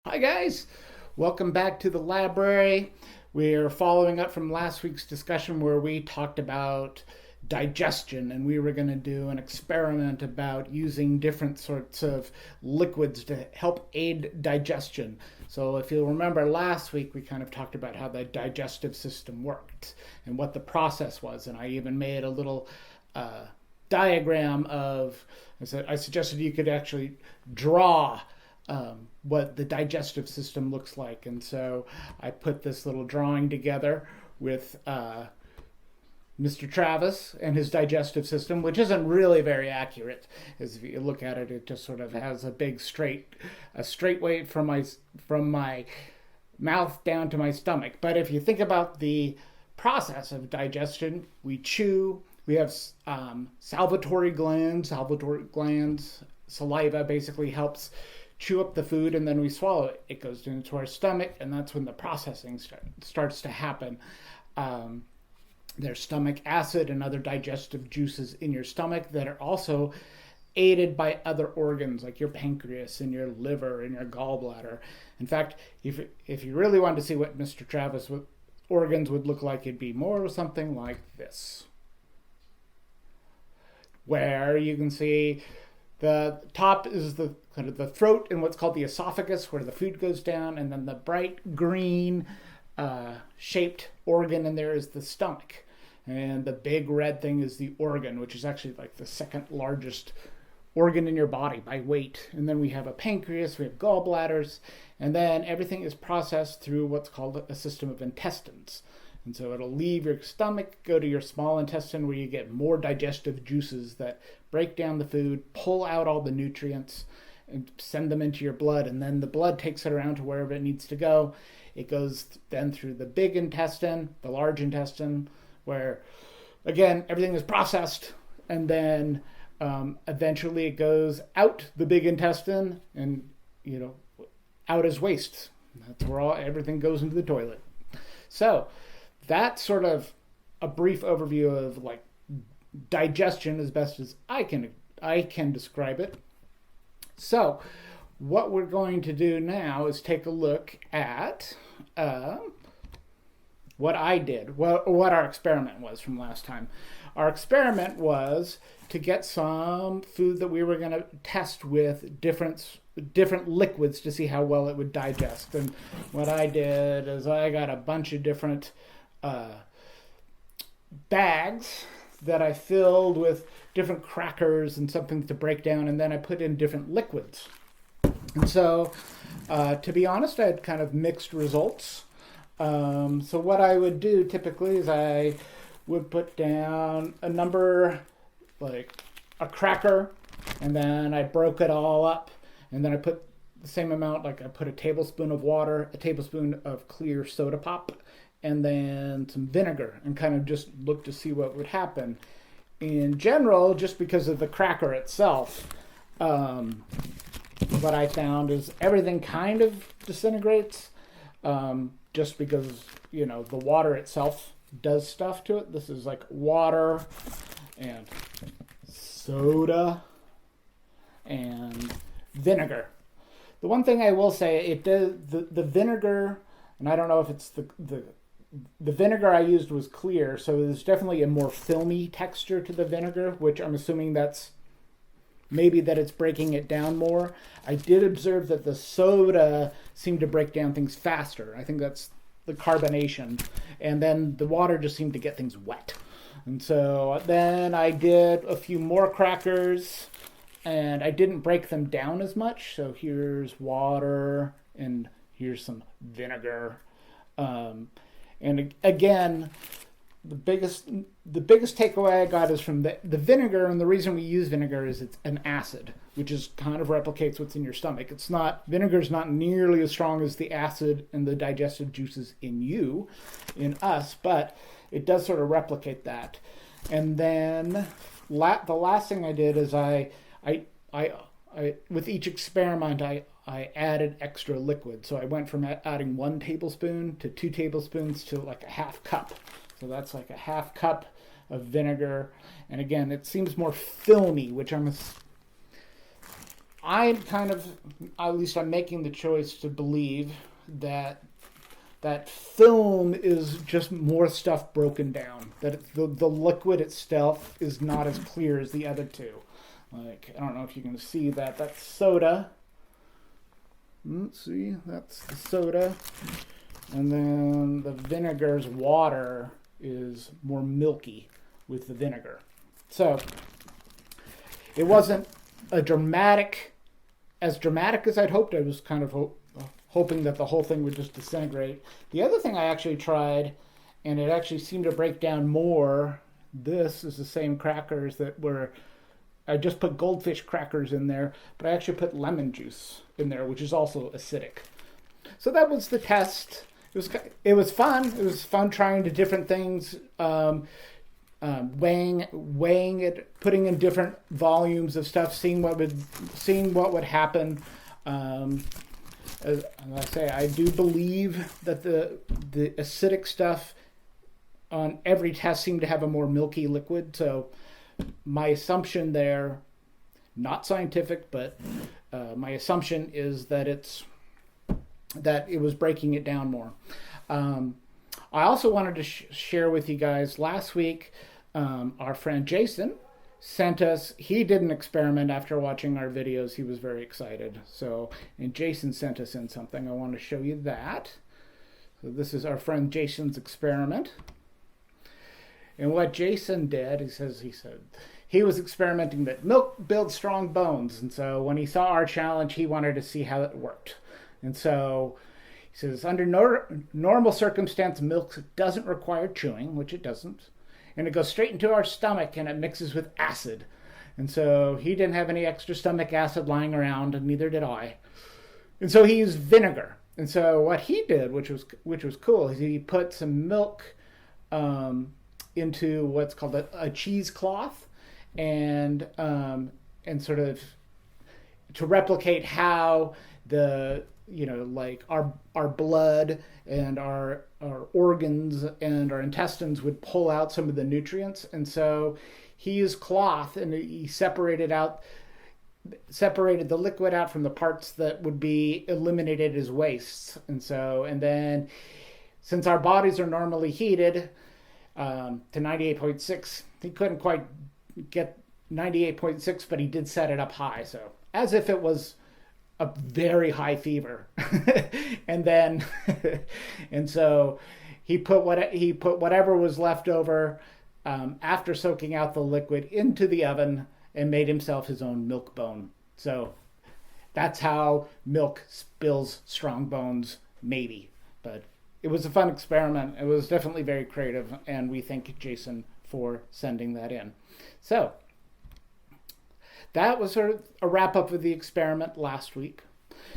Hi guys, welcome back to the LABrary. We're following up from last week's discussion where we talked about digestion, and we were going to do an experiment about using different sorts of liquids to help aid digestion. So if you'll remember last week, we kind of talked about how the digestive system worked and what the process was, and I even made a little diagram of, I suggested you could actually draw what the digestive system looks like. And so I put this little drawing together with Mr. Travis and his digestive system, which isn't really very accurate. As if you look at it, it just sort of has a big straight way from my mouth down to my stomach. But if you think about the process of digestion, we chew. We have salivatory glands. Saliva basically helps chew up the food, and then we swallow it. It goes into our stomach, and that's when the processing starts to happen. There's stomach acid and other digestive juices in your stomach that are also aided by other organs like your pancreas and your liver and your gallbladder. In fact, if you really wanted to see what Mr. Travis' organs would look like, it'd be more something like this, where you can see the top is the kind of the throat and what's called the esophagus, where the food goes down, and then the bright green shaped organ in there is the stomach. And the big red thing is the organ, which is actually like the second largest organ in your body by weight. And then we have a pancreas, we have gallbladders, and then everything is processed through what's called a system of intestines. And so it'll leave your stomach, go to your small intestine, where you get more digestive juices that break down the food, pull out all the nutrients, and send them into your blood. And then the blood takes it around to wherever it needs to go. It goes then through the big intestine, the large intestine, where, again, everything is processed. And then eventually it goes out the big intestine and, out as waste. That's where everything goes into the toilet. So that's sort of a brief overview of like digestion as best as I can describe it. So what we're going to do now is take a look at what I did, what our experiment was from last time. Our experiment was to get some food that we were going to test with different liquids to see how well it would digest. And what I did is I got a bunch of different bags that I filled with different crackers and something to break down, and then I put in different liquids. And so, to be honest, I had kind of mixed results. So what I would do typically is I would put down a number, like a cracker, and then I broke it all up, and then I put the same amount, like I put a tablespoon of water, a tablespoon of clear soda pop, and then some vinegar, and kind of just look to see what would happen. In general, just because of the cracker itself, what I found is everything kind of disintegrates, just because, the water itself does stuff to it. This is like water and soda and vinegar. The one thing I will say, it does the vinegar, and I don't know if it's the vinegar I used was clear, so there's definitely a more filmy texture to the vinegar, which I'm assuming that's maybe that it's breaking it down more. I did observe that the soda seemed to break down things faster. I think that's the carbonation. And then the water just seemed to get things wet. And so then I did a few more crackers, and I didn't break them down as much. So here's water, and here's some vinegar. And again, the biggest takeaway I got is from the vinegar, and the reason we use vinegar is it's an acid, which is kind of replicates what's in your stomach. Vinegar's not nearly as strong as the acid and the digestive juices in us, but it does sort of replicate that. And then the last thing I did is I with each experiment I added extra liquid. So I went from adding 1 tablespoon to 2 tablespoons to like a half cup. So that's like a half cup of vinegar. And again, it seems more filmy, which I'm kind of, at least I'm making the choice to believe that that film is just more stuff broken down. That the liquid itself is not as clear as the other two. Like, I don't know if you can see that. That's soda. Let's see, that's the soda. And then the vinegar's water is more milky with the vinegar. So it wasn't as dramatic as I'd hoped. I was kind of hoping that the whole thing would just disintegrate. The other thing I actually tried, and it actually seemed to break down more. This is the same crackers that were, I just put goldfish crackers in there, but I actually put lemon juice in there, which is also acidic. So that was the test. It was fun. It was fun trying the different things, weighing it, putting in different volumes of stuff, seeing what would happen. As I say, I do believe that the acidic stuff on every test seemed to have a more milky liquid. So my assumption there, not scientific, but my assumption is that it was breaking it down more. I also wanted to share with you guys, last week, our friend Jason sent us, he did an experiment after watching our videos. He was very excited. And Jason sent us in something. I want to show you that. So this is our friend Jason's experiment. And what Jason did, he said he was experimenting that milk builds strong bones. And so when he saw our challenge, he wanted to see how it worked. And so he says, under normal circumstance, milk doesn't require chewing, which it doesn't. And it goes straight into our stomach and it mixes with acid. And so he didn't have any extra stomach acid lying around, and neither did I. And so he used vinegar. And so what he did, which was cool, is he put some milk into what's called a cheesecloth, and sort of to replicate how like our blood and our organs and our intestines would pull out some of the nutrients. And so he used cloth, and he separated the liquid out from the parts that would be eliminated as wastes. And then since our bodies are normally heated to 98.6, he couldn't quite get 98.6, but he did set it up high, so as if it was a very high fever. and so he put whatever was left over after soaking out the liquid into the oven and made himself his own milk bone. So that's how milk spills strong bones, maybe. But it was a fun experiment. It was definitely very creative, and we thank Jason for sending that in. So that was sort of a wrap-up of the experiment last week.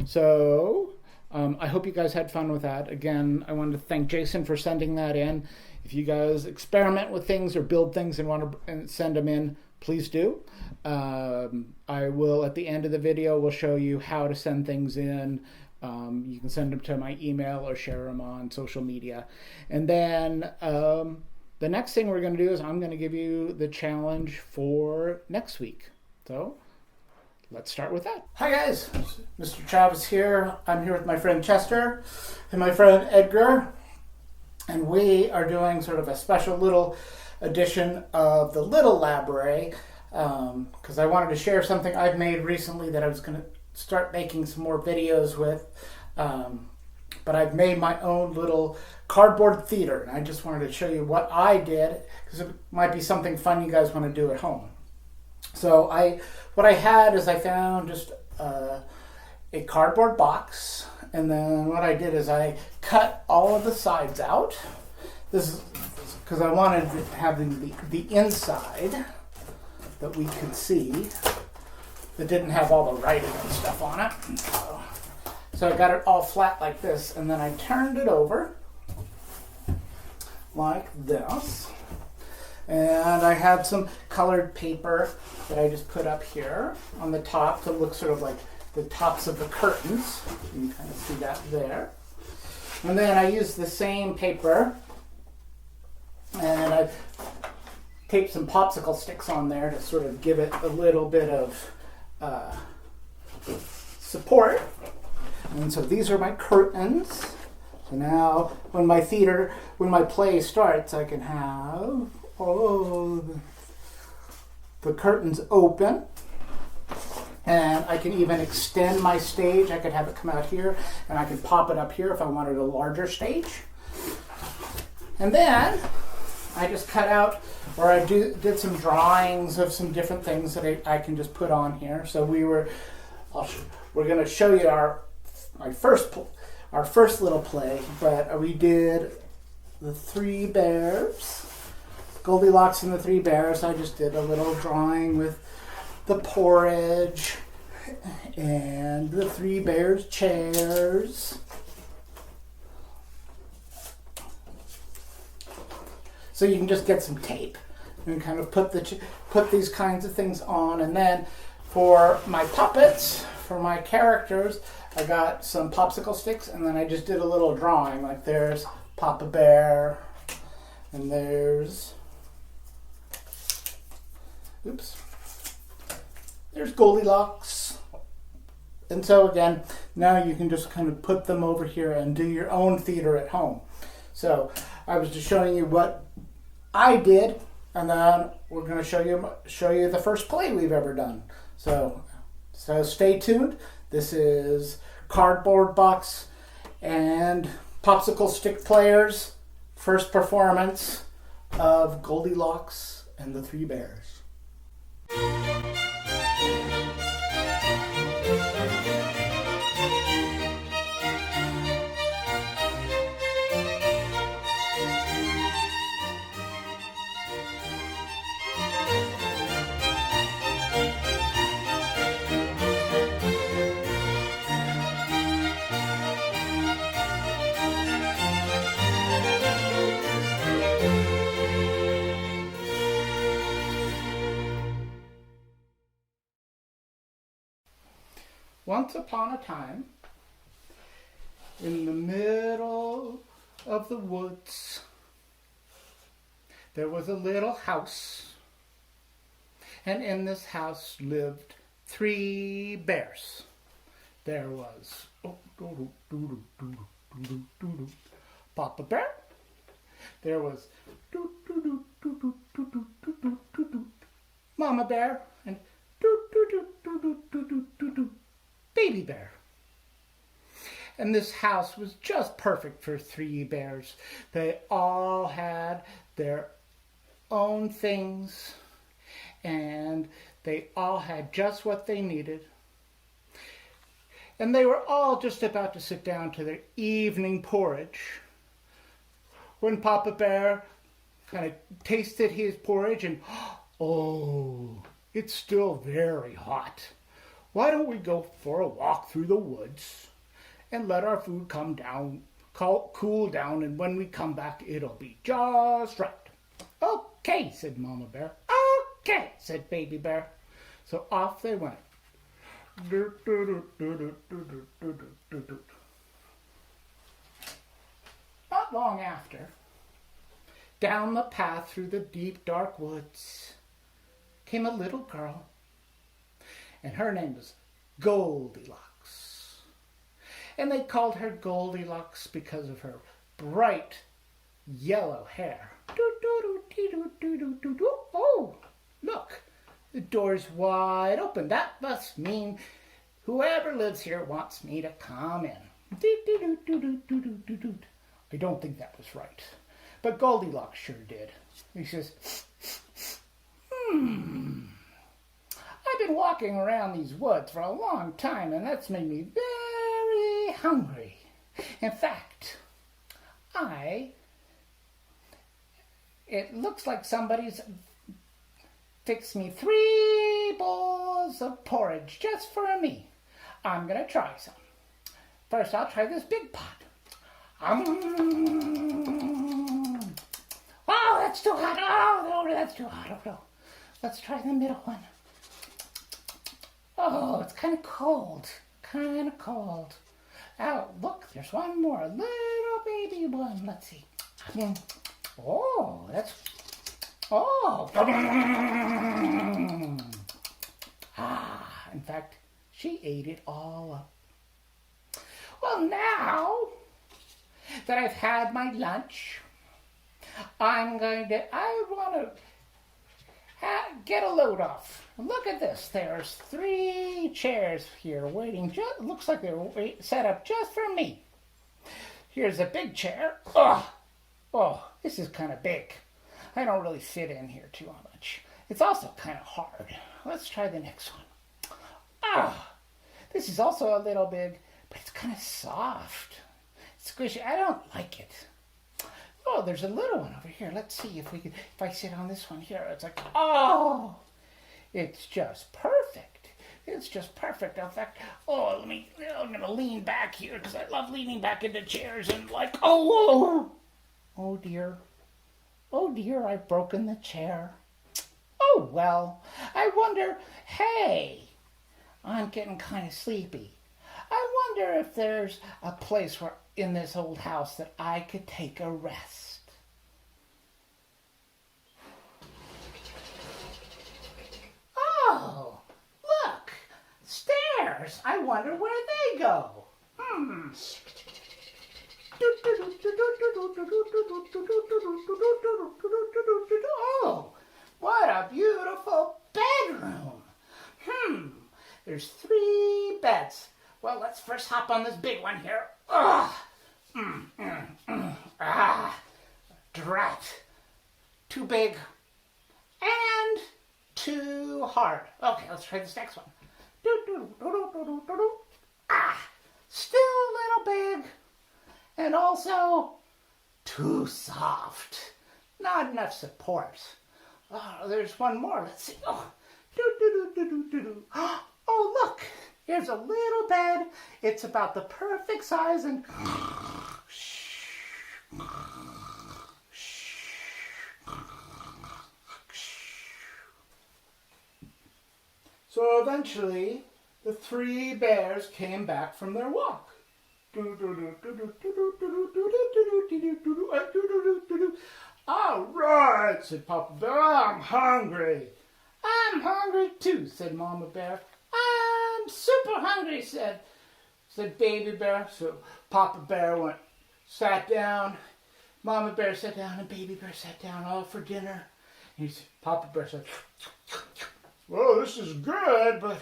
So I hope you guys had fun with that. Again, I wanted to thank Jason for sending that in. If you guys experiment with things or build things and want to send them in, please do. I will, at the end of the video, will show you how to send things in. You can send them to my email or share them on social media. And then the next thing we're going to do is I'm going to give you the challenge for next week. So let's start with that. Hi guys, Mr. Chavez here. I'm here with my friend Chester and my friend Edgar, and we are doing sort of a special little edition of the little LABrary, because I wanted to share something I've made recently that I was going to start making some more videos with, but I've made my own little cardboard theater, and I just wanted to show you what I did, because it might be something fun you guys want to do at home. So what I had is I found just a cardboard box, and then what I did is I cut all of the sides out. This is because I wanted to have the inside that we could see that didn't have all the writing and stuff on it. So I got it all flat like this, and then I turned it over like this. And I had some colored paper that I just put up here on the top to look sort of like the tops of the curtains. You can kind of see that there. And then I used the same paper, and I taped some popsicle sticks on there to sort of give it a little bit of support. And so these are my curtains. So now when my play starts, I can have the curtains open. And I can even extend my stage. I could have it come out here, and I can pop it up here if I wanted a larger stage. And then I just cut out, or I did some drawings of some different things that I can just put on here. So we're going to show you our first little play, but we did the three bears, Goldilocks and the three bears. I just did a little drawing with the porridge and the three bears chairs. So you can just get some tape and kind of put these kinds of things on. And then for my puppets, for my characters, I got some popsicle sticks, and then I just did a little drawing. Like there's Papa Bear, and there's Goldilocks. And so again, now you can just kind of put them over here and do your own theater at home. So I was just showing you what I did, and then we're going to show you the first play we've ever done. So stay tuned. This is Cardboard Box and Popsicle Stick Players' first performance of Goldilocks and the Three Bears. Once upon a time, in the middle of the woods, there was a little house, and in this house lived three bears. There was Papa Bear. There was Mama Bear, and Baby Bear. And this house was just perfect for three bears. They all had their own things, and they all had just what they needed. And they were all just about to sit down to their evening porridge when Papa Bear kind of tasted his porridge and, oh, it's still very hot. Why don't we go for a walk through the woods and let our food come down, cool down, and when we come back, it'll be just right. Okay, said Mama Bear. Okay, said Baby Bear. So off they went. Not long after, down the path through the deep, dark woods came a little girl, and her name was Goldilocks. And they called her Goldilocks because of her bright yellow hair. Oh, look, the door's wide open. That must mean whoever lives here wants me to come in. I don't think that was right, but Goldilocks sure did. He says, I've been walking around these woods for a long time, and that's made me very hungry. In fact, it looks like somebody's fixed me 3 bowls of porridge just for me. I'm going to try some. First, I'll try this big pot. Oh, that's too hot. Oh, no, that's too hot. Oh, no. Let's try the middle one. Oh, it's kind of cold. Oh, look, there's one more. A little baby one. Let's see. Oh, that's... Oh. In fact, She ate it all up. Well, now that I've had my lunch, I want to get a load off. Look at this. There's 3 chairs here waiting. Looks like they're set up just for me. Here's a big chair. Oh, this is kind of big. I don't really fit in here too much. It's also kind of hard. Let's try the next one. This is also a little big, but it's kind of soft. It's squishy. I don't like it. Oh, there's a little one over here. Let's see if I sit on this one here. It's like, oh, it's just perfect. It's just perfect. In fact, I'm going to lean back here because I love leaning back into chairs and like, oh dear. Oh dear, I've broken the chair. Oh, well, I wonder, hey, I'm getting kind of sleepy. I wonder if there's a place in this old house that I could take a rest. Oh, look, stairs. I wonder where they go. Oh, what a beautiful bedroom. There's 3 beds. Well, let's first hop on this big one here. Drat. Too big and too hard. Okay, let's try this next one. Still a little big and also too soft. Not enough support. Oh, there's one more. Let's see. Oh, look. Here's a little bed. It's about the perfect size and so eventually the 3 bears came back from their walk. All right, said Papa Bear. I'm hungry. I'm hungry too, said Mama Bear. I'm super hungry, said Baby Bear. So Papa Bear sat down. Mama Bear sat down and Baby Bear sat down all for dinner. And Papa Bear said, well, this is good, but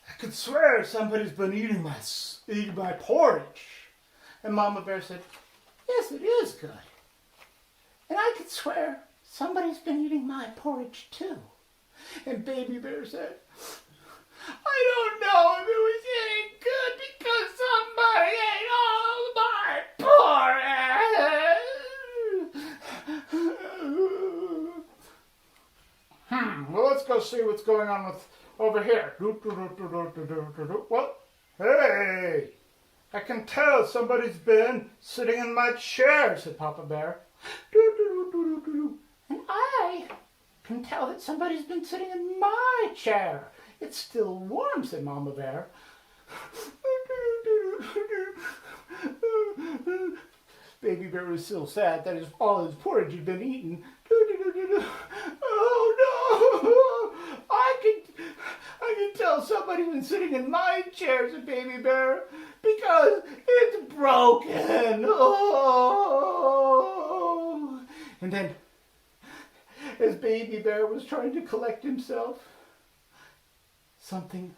I could swear somebody's been eating my porridge. And Mama Bear said, yes, it is good. And I could swear somebody's been eating my porridge too. And Baby Bear said, I don't know if it was any good because somebody ate all my porridge. Well, let's go see what's going on over here. What? Hey, I can tell somebody's been sitting in my chair, said Papa Bear. And I can tell that somebody's been sitting in my chair. It's still warm, said Mama Bear. Baby Bear was still sad that all his porridge had been eaten. Oh no! I can tell somebody's been sitting in my chair, said Baby Bear, because it's broken. Oh! And then, as Baby Bear was trying to collect himself, something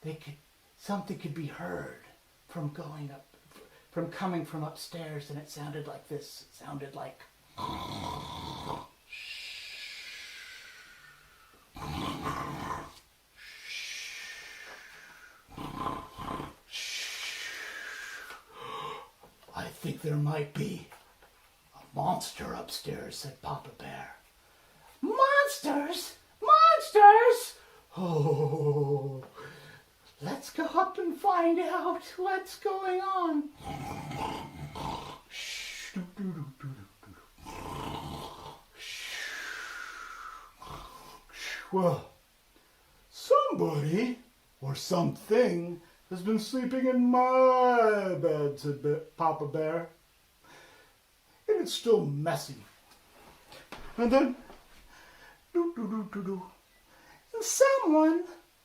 could be heard from coming from upstairs, and it sounded like this. It sounded like I think there might be a monster upstairs, said Papa Bear. Monsters? Monsters? Oh, let's go up and find out what's going on. Well, somebody or something has been sleeping in my bed, said Papa Bear. And it's still messy. And then, and someone